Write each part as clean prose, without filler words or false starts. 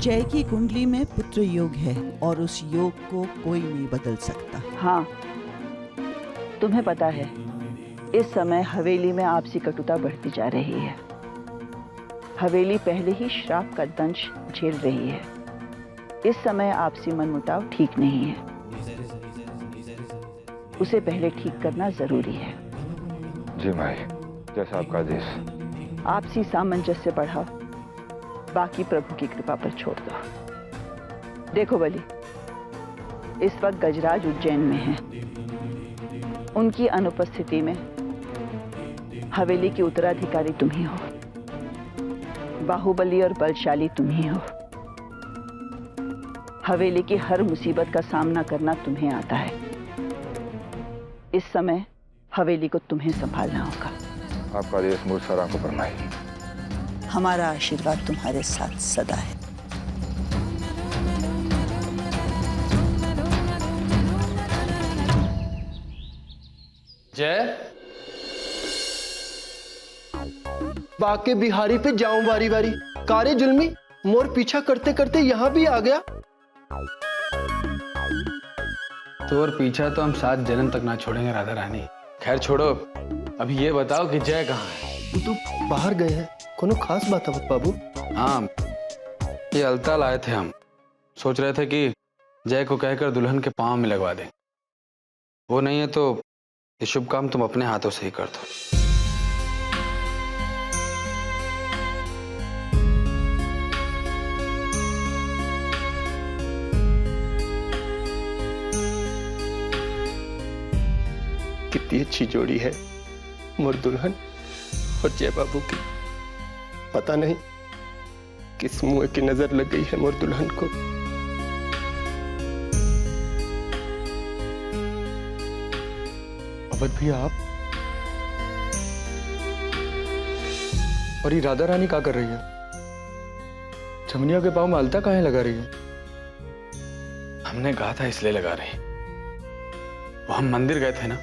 जय की कुंडली में पुत्र योग है और उस योग को कोई नहीं बदल सकता। हाँ, तुम्हें पता है इस समय हवेली में आपसी कटुता बढ़ती जा रही है। हवेली पहले ही श्राप का दंश झेल रही है। इस समय आपसी मनमुटाव ठीक नहीं है, उसे पहले ठीक करना जरूरी है। जी माई, जैसा आपका आदेश। आपसी सामंजस्य बढ़ाओ, बाकी प्रभु की कृपा पर छोड़ दो। देखो बली, इस वक्त गजराज उज्जैन में हैं। उनकी अनुपस्थिति में हवेली की उत्तराधिकारी तुम ही हो, बाहुबली और बलशाली तुम ही हो। हवेली की हर मुसीबत का सामना करना तुम्हें आता है। इस समय हवेली को तुम्हें संभालना होगा। आपका आदेश मूर्छा को फरमाए। हमारा आशीर्वाद तुम्हारे साथ सदा है। जय बाके बिहारी पे जाऊं बारी बारी। कारे जुल्मी, मोर पीछा करते करते यहाँ भी आ गया। तो और पीछा तो हम 7 जन्म तक ना छोड़ेंगे राधा रानी। खैर छोड़ो, अभी ये बताओ कि जय कहाँ है? वो तो बाहर गए हैं। कोनो खास बात है बाबू? हाँ, ये अलता लाए थे हम। सोच रहे थे कि जय को कहकर दुल्हन के पाँव में लगवा दें। वो नहीं है तो ये शुभ काम तुम अपने हाथों से ही कर दो। कितनी अच्छी जोड़ी है मोर दुल्हन और जय बाबू की। पता नहीं किस मुंह की नजर लग गई है मोर दुल्हन को। अवध भैया आप, और ये राधा रानी क्या कर रही है? जमुनिया के पाँव में अलता काहे लगा रही है? हमने कहा था इसलिए लगा रही। वो हम मंदिर गए थे ना,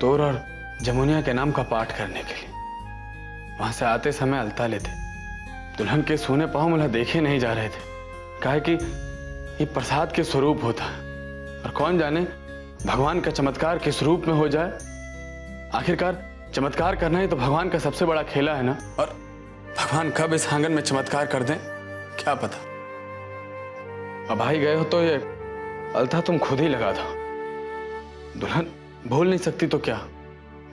तोर और जमुनिया के नाम का पाठ करने के लिए। वहां से आते समय अलता लेते, दुल्हन के सोने पांव मुला देखे नहीं जा रहे थे। कहा कि ये प्रसाद के स्वरूप होता है और कौन जाने भगवान का चमत्कार किस रूप में हो जाए। आखिरकार चमत्कार करना ही तो भगवान का सबसे बड़ा खेला है ना। और भगवान कब इस आंगन में चमत्कार कर दें क्या पता। अब भाई गए हो तो ये अलता तुम खुद ही लगा दो। दुल्हन भूल नहीं सकती तो क्या,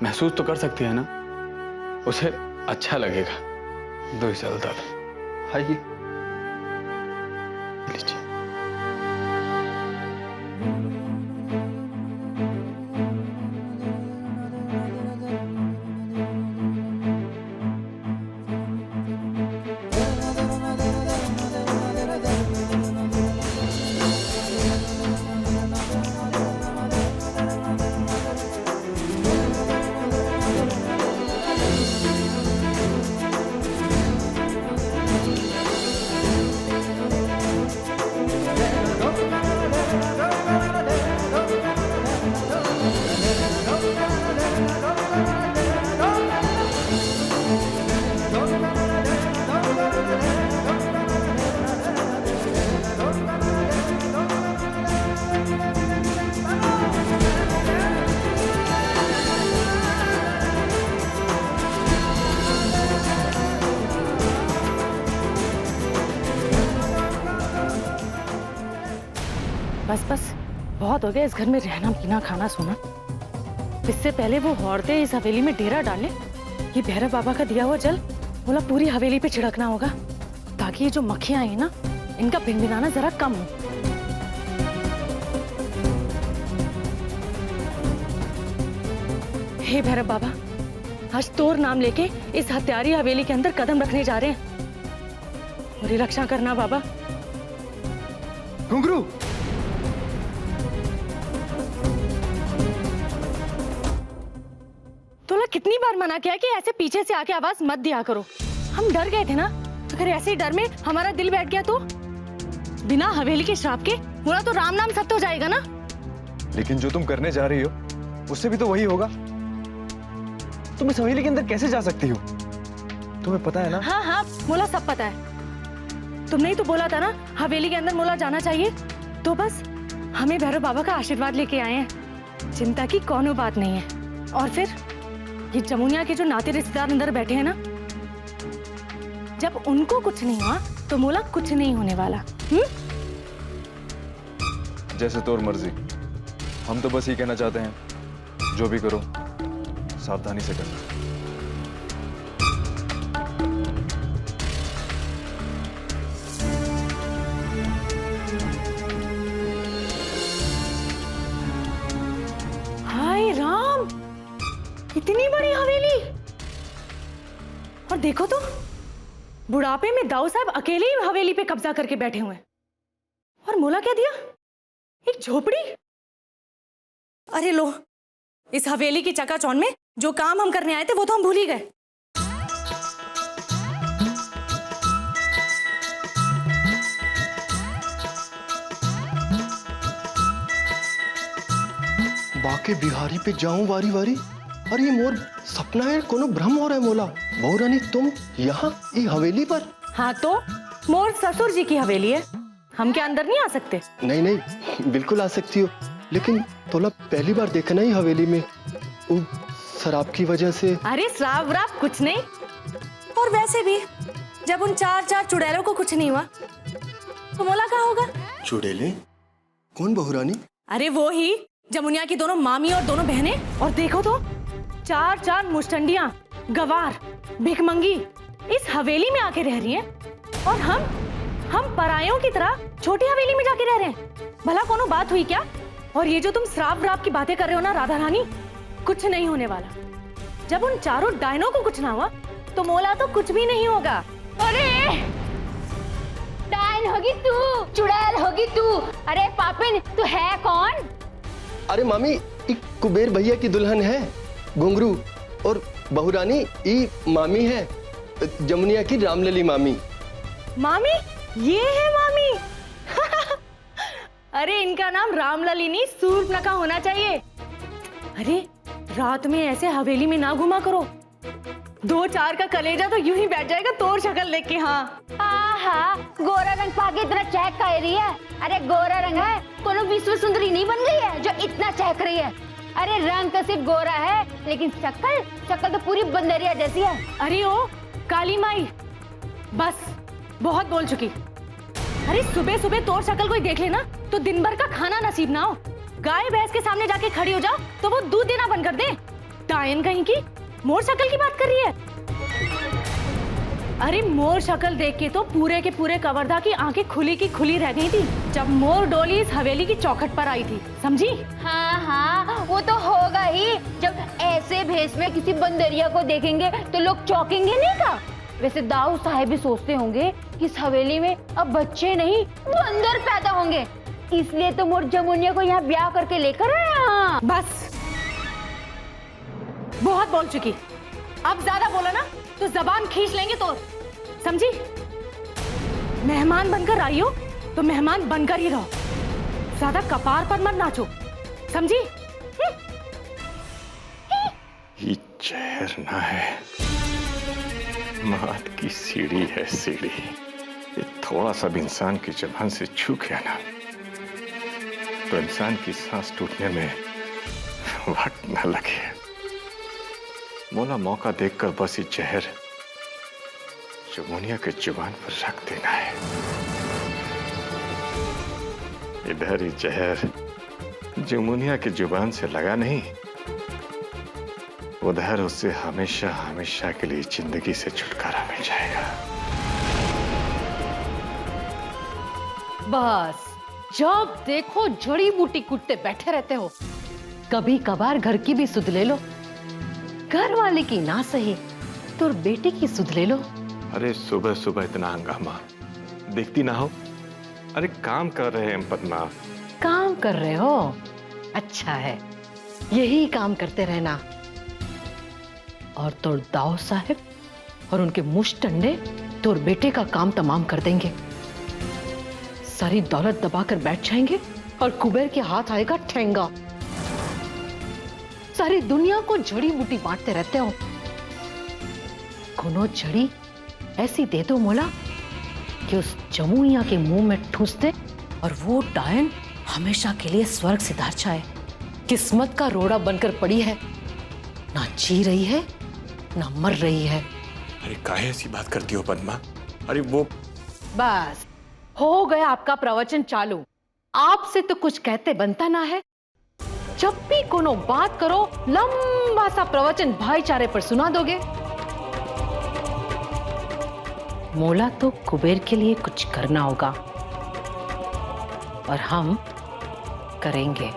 महसूस तो कर सकती है ना। उसे अच्छा लगेगा। दो इसे अलता दो। आइए। लीजिए। बस बस बहुत हो गया इस घर में रहना पीना खाना सोना। इससे पहले वो औरतें इस हवेली में डेरा डालें, ये भैरव बाबा का दिया हुआ जल बोला पूरी हवेली पे छिड़कना होगा, ताकि ये जो मक्खियां आई ना इनका भिनभिनाना जरा कम हो। हे भैरव बाबा, आज तोर नाम लेके इस हत्यारी हवेली के अंदर कदम रखने जा रहे हैं। मेरी रक्षा करना बाबा। घुंघरू, तोला कितनी बार मना किया कि ऐसे पीछे से आके आवाज मत दिया करो। हम डर गए थे ना, अगर ऐसे ही डर में हमारा दिल बैठ गया तो बिना हवेली के श्राप के पूरा तो राम नाम सत्य हो जाएगा ना। लेकिन जो तुम करने जा रही हो उससे भी तो वही होगा। तुम इस हवेली के अंदर कैसे जा सकती हो? तुम्हें पता है ना? हाँ हाँ, मोला सब पता है। तुमने ही तो बोला था ना हवेली के अंदर मोला जाना चाहिए, तो बस हमें भैरव बाबा का आशीर्वाद लेके आए हैं। चिंता की कोनो बात नहीं है। और फिर ये जमुनिया के जो नाते रिश्तेदार अंदर बैठे हैं ना, जब उनको कुछ नहीं हुआ तो मोला कुछ नहीं होने वाला। जैसे तोर मर्जी। हम तो बस ये कहना चाहते हैं, जो भी करो सावधानी से करना। हाय राम, इतनी बड़ी हवेली। और देखो तो बुढ़ापे में दाऊ साहब अकेले ही हवेली पे कब्जा करके बैठे हुए हैं। और मोला क्या दिया? एक झोपड़ी। अरे लो, इस हवेली की चकाचौंध में जो काम हम करने आए थे वो तो हम भूल ही गए। बाके बिहारी पे जाऊं वारी वारी। अरे ये मोर सपना है, कोनो भ्रम हो रहा है मोला। बहू रानी तुम यहाँ ये हवेली पर? हाँ तो मोर ससुर जी की हवेली है, हम क्या अंदर नहीं आ सकते? नहीं नहीं, बिल्कुल आ सकती हो, लेकिन तोला पहली बार देखना ही हवेली में वो शराब की वजह से। अरे शराब वराब कुछ नहीं। और वैसे भी जब उन चार चुड़ैलों को कुछ नहीं हुआ तो मोला क्या होगा? चुड़ैले? कौन बहू रानी? अरे वो ही जमुनिया की दोनों मामी और दोनों बहनें। और देखो तो चार मुस्टंडियां, गवार, भिखमंगी इस हवेली में आके रह रही हैं। और हम परायों की तरह छोटी हवेली में जाके रह रहे हैं। भला कोनो बात हुई क्या? और ये जो तुम श्राप व्राप की बातें कर रहे हो ना राधा रानी, कुछ नहीं होने वाला। जब उन चारों डायनों को कुछ ना हुआ तो मोला तो कुछ भी नहीं होगा। अरे डायन होगी तू, चुड़ैल होगी तू। अरे पापिन, तू है कौन? अरे मामी, एक कुबेर भैया की दुल्हन है घुंघरू। और बहू रानी ई मामी है, जमुनिया की रामलली मामी। मामी? ये है मामी? अरे इनका नाम रामलली नहीं सूर्पनखा होना चाहिए। अरे रात में ऐसे हवेली में ना घुमा करो, 2-4 का कलेजा तो यूं ही बैठ जाएगा तोर शक्ल देख के। हाँ आहा, गोरा रंग पाके इतना चहक का रही है। अरे गोरा रंग है, कोनो विश्व सुंदरी नहीं बन गई है जो इतना चहक रही है। अरे रंग तो सिर्फ गोरा है, लेकिन शक्ल तो पूरी बंदरिया जैसी है। अरे ओ काली माई, बस बहुत बोल चुकी। अरे सुबह सुबह तोर शक्ल कोई देख लेना तो दिन भर का खाना नसीब ना हो। गाय भैंस के सामने जाके खड़ी हो जाओ तो वो दूध देना बंद कर दे। डायन कहीं की मोर शक्ल की बात कर रही है। अरे मोर शक्ल देख के तो पूरे के पूरे कवर्धा की आंखें खुली की खुली रह गई थी जब मोर डोली इस हवेली की चौखट पर आई थी, समझी? हाँ, वो तो होगा ही। जब ऐसे भेष में किसी बंदरिया को देखेंगे तो लोग चौंकेंगे नहीं का? वैसे दाऊ साहब भी सोचते होंगे कि इस हवेली में अब बच्चे नहीं बंदर पैदा होंगे, इसलिए तो मोर जमुनिया को यहाँ ब्याह करके लेकर आया। बस बहुत बोल चुकी। अब ज्यादा बोला ना तो जबान खींच लेंगे तो, समझी? मेहमान बनकर आई हो तो मेहमान बनकर ही रहो, ज्यादा कपार पर मत नाचो, समझी? ये जहर ना है, मौत की सीढ़ी है सीढ़ी। ये थोड़ा सा भी इंसान की जबान से छू गया ना तो इंसान की सांस टूटने में वक्त न लगे। मोला मौका देखकर बस ये जहर जमुनिया के जुबान पर रख देना है। इधर ही जहर जमुनिया की जुबान से लगा नहीं, उधर उससे हमेशा हमेशा के लिए जिंदगी से छुटकारा मिल जाएगा। बस जब देखो जड़ी बूटी कूटते बैठे रहते हो। कभी कभार घर की भी सुध ले लो, घर वाले की ना सही तो बेटे की सुध ले लो। अरे सुबह सुबह इतना हंगामा देखती ना हो? अरे काम कर रहे हैं पद्मा। काम कर रहे हो? अच्छा है, यही काम करते रहना। और तो दाऊ साहब और उनके मुश्तंडे तो बेटे का काम तमाम कर देंगे। सारी दौलत दबाकर बैठ जाएंगे और कुबेर के हाथ आएगा ठेंगा। सारी दुनिया को जड़ी बूटी बांटते रहते हो। कोनो जड़ी ऐसी दे दो मोला कि उस जमुनिया के मुंह में ठूस दे और वो डायन हमेशा के लिए स्वर्ग सिधार जाए। किस्मत का रोड़ा बनकर पड़ी है, ना जी रही है ना मर रही है। अरे काहे ऐसी बात करती हो पद्मा? अरे वो बस हो गया आपका प्रवचन चालू। आपसे तो कुछ कहते बनता ना है। जब भी कोनो बात करो लंबा सा प्रवचन भाईचारे पर सुना दोगे। मोला तो कुबेर के लिए कुछ करना होगा और हम करेंगे।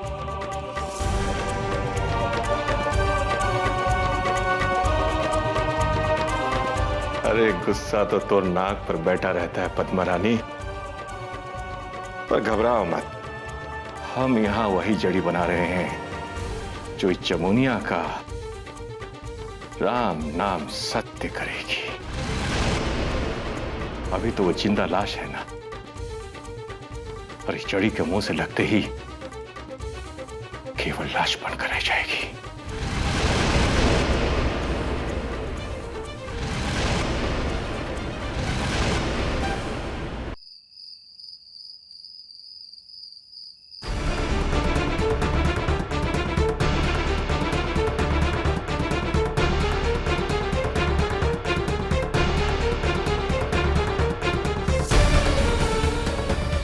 अरे गुस्सा तो तोर नाक पर बैठा रहता है पद्मा रानी, पर घबराओ मत। हम यहां वही जड़ी बना रहे हैं जो इस जमुनिया का राम नाम सत्य करेगी। अभी तो वो जिंदा लाश है ना, पर इस जड़ी के मुंह से लगते ही केवल लाश बनकर रह जाएगी।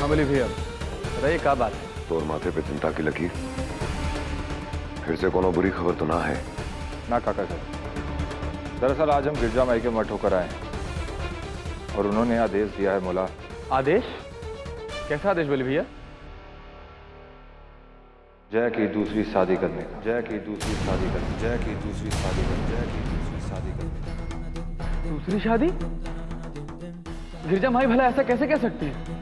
बोली भैया बताइए क्या बात है? तोर माथे पे चिंता की लकीर, फिर से कोनो बुरी खबर तो ना है? ना काका सर, दरअसल आज हम गिरजा माई के मठ होकर आए और उन्होंने आदेश दिया है मोला। आदेश? कैसा आदेश बोले भैया? जय की दूसरी शादी करने का, जय की दूसरी शादी करने, जय की दूसरी शादी करने, जय की दूसरी शादी करने। दूसरी शादी? गिरजा माई भला ऐसा कैसे कह सकती है?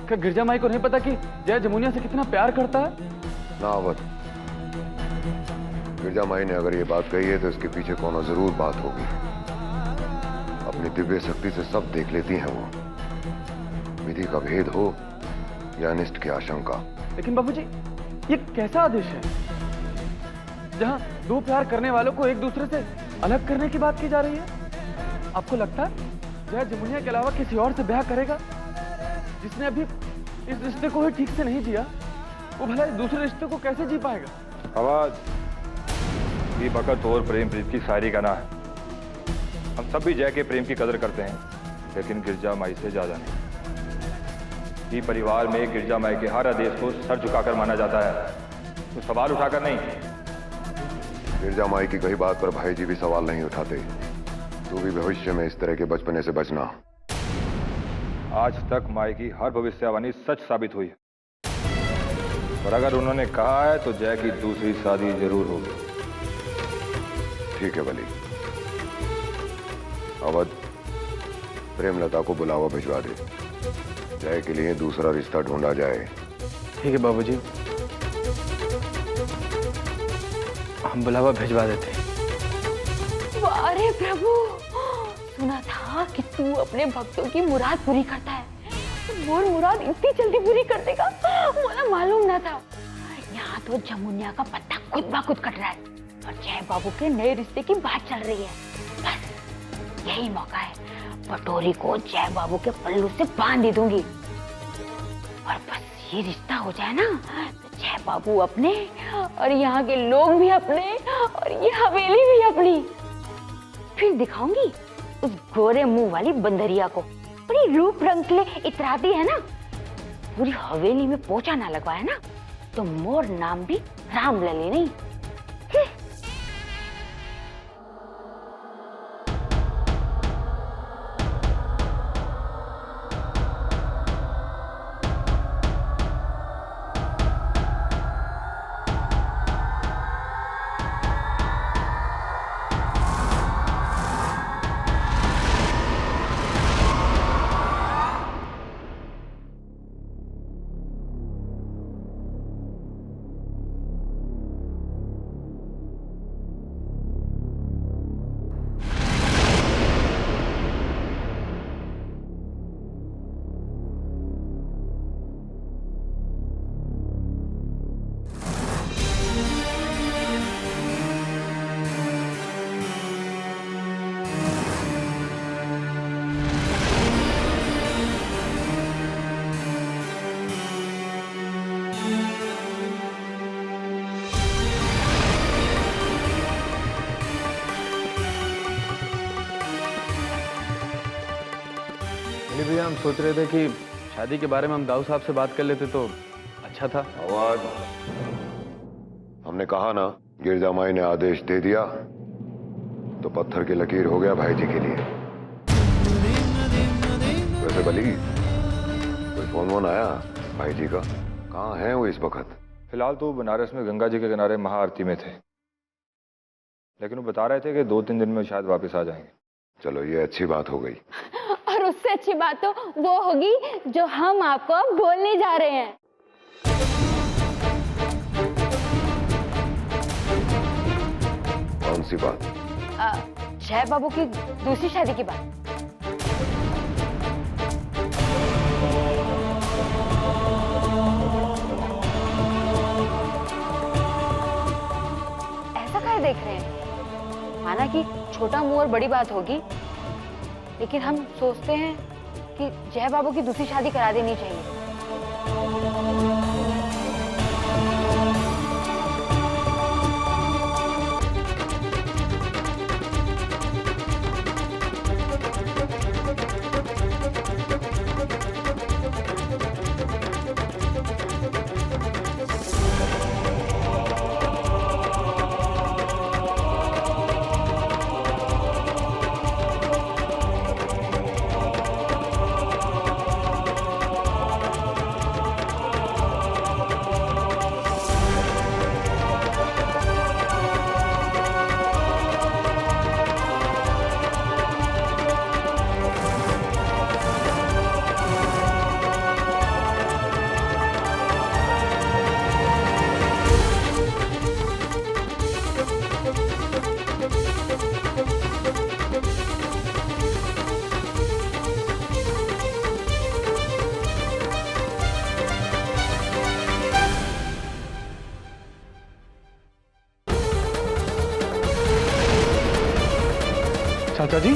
क्या गिरजा माई को नहीं पता कि जय जमुनिया से कितना प्यार करता है? ना अवध, गिरजा माई ने अगर ये बात कही है तो इसके पीछे कोनो जरूर बात होगी। अपनी दिव्य शक्ति से सब देख लेती हैं वो। विधि का भेद हो या अनिष्ट की आशंका। लेकिन बाबूजी, ये कैसा आदेश है जहां दो प्यार करने वालों को एक दूसरे से अलग करने की बात की जा रही है? आपको लगता है जय जमुनिया के अलावा किसी और से ब्याह करेगा? जिसने अभी इस रिश्ते को ही ठीक से नहीं जिया, वो भला इस दूसरे रिश्ते को कैसे जी पाएगा? आवाज ये बकत और प्रेम प्रीत की शायरी का ना है। हम सब भी जय के प्रेम की कदर करते हैं, लेकिन गिरजा माई से ज्यादा नहीं। ये परिवार में गिरजा माई के हर आदेश को सर झुकाकर माना जाता है, तो सवाल उठाकर नहीं। गिरजा माई की कही बात पर भाई जी भी सवाल नहीं उठाते। तू भी भविष्य में इस तरह के बचपने से बचना। आज तक माई की हर भविष्यवाणी सच साबित हुई है, पर अगर उन्होंने कहा है तो जय की दूसरी शादी जरूर होगी। ठीक है बली। अवध, प्रेमलता को बुलावा भिजवा दे। जय के लिए दूसरा रिश्ता ढूंढा जाए। ठीक है बाबूजी, हम बुलावा भिजवा देते हैं। अरे प्रभु, सुना था कि तू अपने भक्तों की मुराद पूरी करता है। मोर मुराद इतनी जल्दी पूरी कर देगा मुझे मालूम ना था। यहाँ तो जमुनिया का पत्ता खुद ब खुद कट रहा है और जय बाबू के नए रिश्ते की बात चल रही है। बस यही मौका है, पटोरी को जय बाबू के पल्लू से बांध दे दूंगी और बस ये रिश्ता हो जाए ना तो जय बाबू अपने और यहाँ के लोग भी अपने और ये हवेली भी अपनी। फिर दिखाऊंगी उस गोरे मुंह वाली बंदरिया को, बड़ी रूप रंग के लिए इतराती है ना, पूरी हवेली में पोछा ना लगवाया ना तो मोर नाम भी राम लली नहीं। अली भैया, हम सोच रहे थे कि शादी के बारे में हम दाऊ साहब से बात कर लेते तो अच्छा था। आवाज, हमने कहा ना, गिरजा माई ने आदेश दे दिया तो पत्थर की लकीर हो गया भाई जी के लिए। वैसे बली, कोई फोन वोन आया भाई जी का? कहाँ है वो इस वक्त? फिलहाल तो बनारस में गंगा जी के किनारे महाआरती में थे, लेकिन वो बता रहे थे कि 2-3 दिन में शायद वापस आ जाएंगे। चलो ये अच्छी बात हो गई। और उससे अच्छी बात तो वो होगी जो हम आपको अब बोलने जा रहे हैं। कौन सी बात? जय बाबू की दूसरी शादी की बात। ऐसा काहे देख रहे हैं? माना कि छोटा मुंह और बड़ी बात होगी, लेकिन हम सोचते हैं कि जय बाबू की दूसरी शादी करा देनी चाहिए। चाचा जी,